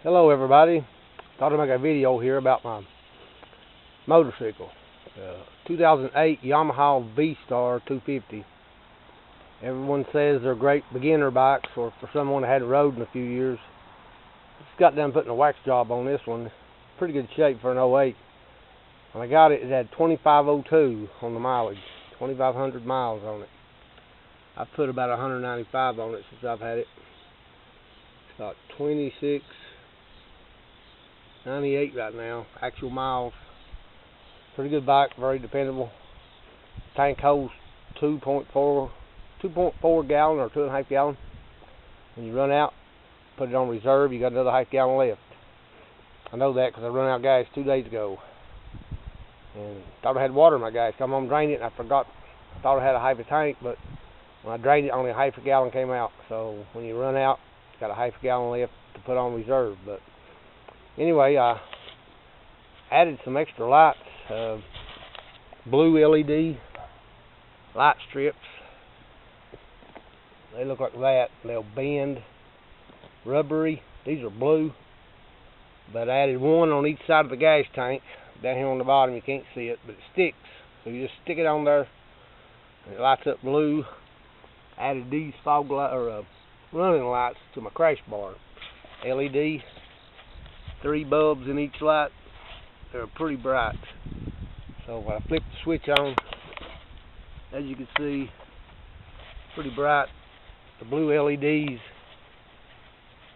Hello everybody. Thought I'd make a video here about my motorcycle. 2008 Yamaha V-Star 250. Everyone says they're great beginner bikes, or for someone that hadn't rode in a few years. Just got done putting a wax job on this one. Pretty good shape for an 08. When I got it, it had 2502 on the mileage. 2,500 miles on it. I've put about 195 on it since I've had it. It's got 2698 right now, actual miles. Pretty good bike, very dependable. Tank holds 2.4 gallon or 2.5 gallon. When you run out, put it on reserve, you got another half gallon left. I know that because I run out of gas 2 days ago. And thought I had water in my gas. I'm gonna drain it, and I forgot. I thought I had a half a tank, but when I drained it, only a half a gallon came out. So when you run out, you got a half a gallon left to put on reserve. But anyway, I added some extra lights, blue LED light strips. They look like that. They'll bend, rubbery. These are blue, but I added one on each side of the gas tank. Down here on the bottom, you can't see it, but it sticks. So you just stick it on there, and it lights up blue. Added these fog light or running lights to my crash bar. LED, 3 bulbs in each light. They're pretty bright. So when I flip the switch on, as you can see, pretty bright. The blue LEDs,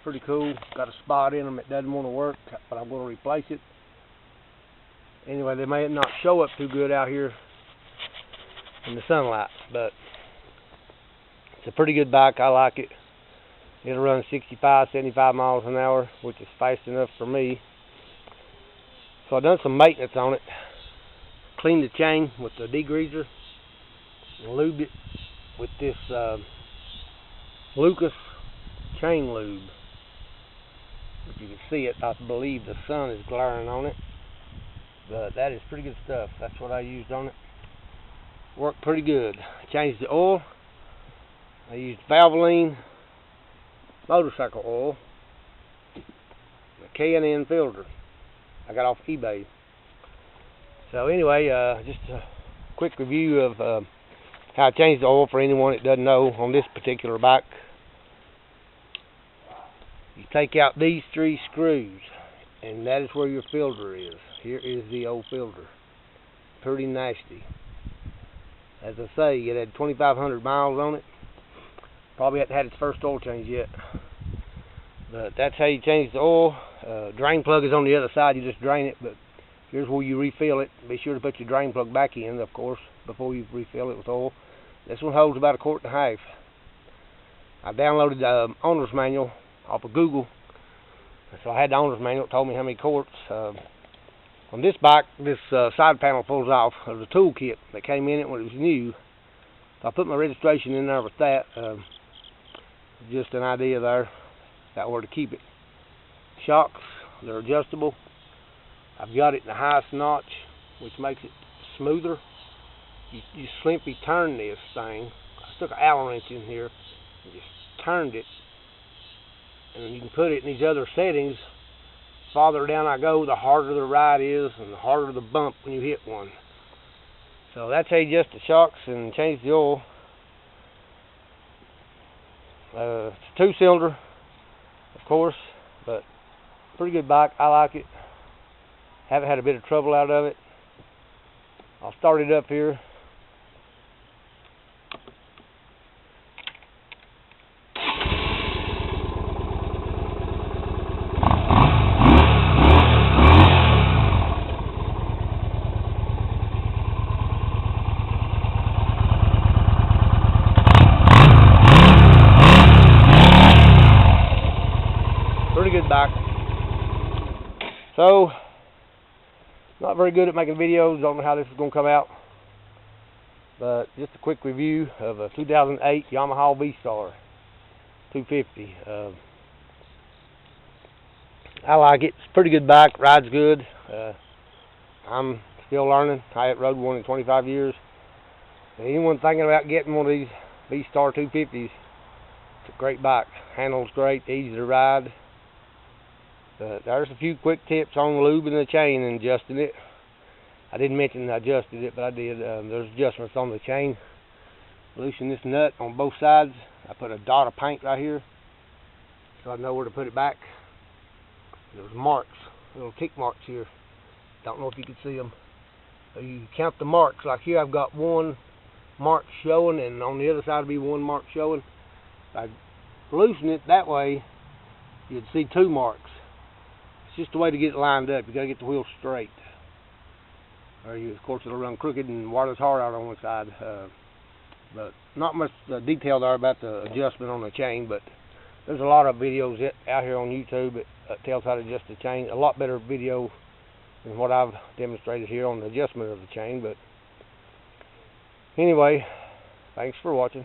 pretty cool. Got a spot in them that doesn't want to work, but I'm going to replace it. Anyway, they may not show up too good out here in the sunlight, but it's a pretty good bike. I like it. It'll run 65, 75 miles an hour, which is fast enough for me. So I've done some maintenance on it. Cleaned the chain with the degreaser and lubed it with this Lucas chain lube. If you can see it, I believe the sun is glaring on it. But that is pretty good stuff. That's what I used on it. Worked pretty good. Changed the oil. I used Valvoline motorcycle oil. A K&N filter. I got off eBay. So anyway, just a quick review of how I changed the oil for anyone that doesn't know on this particular bike. You take out these 3 screws, and that is where your filter is. Here is the old filter. Pretty nasty. As I say, it had 2,500 miles on it. Probably hadn't had its first oil change yet. But that's how you change the oil. Drain plug is on the other side. You just drain it, but here's where you refill it. Be sure to put your drain plug back in, of course, before you refill it with oil. This one holds about 1.5 quarts. I downloaded the owner's manual off of Google. So I had the owner's manual. It told me how many quarts. On this bike, this side panel pulls off. There's a tool kit that came in it when it was new. So I put my registration in there with that. Just an idea there. Got where to keep it. Shocks, they're adjustable. I've got it in the highest notch, which makes it smoother. You simply turn this thing. I stuck an Allen wrench in here and just turned it. And you can put it in these other settings. Farther down I go, the harder the ride is, and the harder the bump when you hit one. So that's how you adjust the shocks and change the oil. It's a 2-cylinder, of course, but pretty good bike. I like it. Haven't had a bit of trouble out of it. I'll start it up here. Pretty good bike. So, not very good at making videos. Don't know how this is going to come out. But just a quick review of a 2008 Yamaha V-Star 250. I like it. It's a pretty good bike. Rides good. I'm still learning. I haven't rode one in 25 years. Anyone thinking about getting one of these V-Star 250s, it's a great bike. Handles great, easy to ride. There's a few quick tips on lubing the chain and adjusting it. I didn't mention I adjusted it, but I did. There's adjustments on the chain. Loosen this nut on both sides. I put a dot of paint right here so I know where to put it back. There's marks, little tick marks here. Don't know if you can see them. So you count the marks. Like here I've got one mark showing, and on the other side will be one mark showing. If I loosen it that way, you'd see two marks. It's just a way to get it lined up. You got to get the wheel straight, or of course it'll run crooked and wear the tar out on one side. But not much detail there about the adjustment on the chain, but there's a lot of videos out here on YouTube that tells how to adjust the chain. A lot better video than what I've demonstrated here on the adjustment of the chain. But anyway, thanks for watching.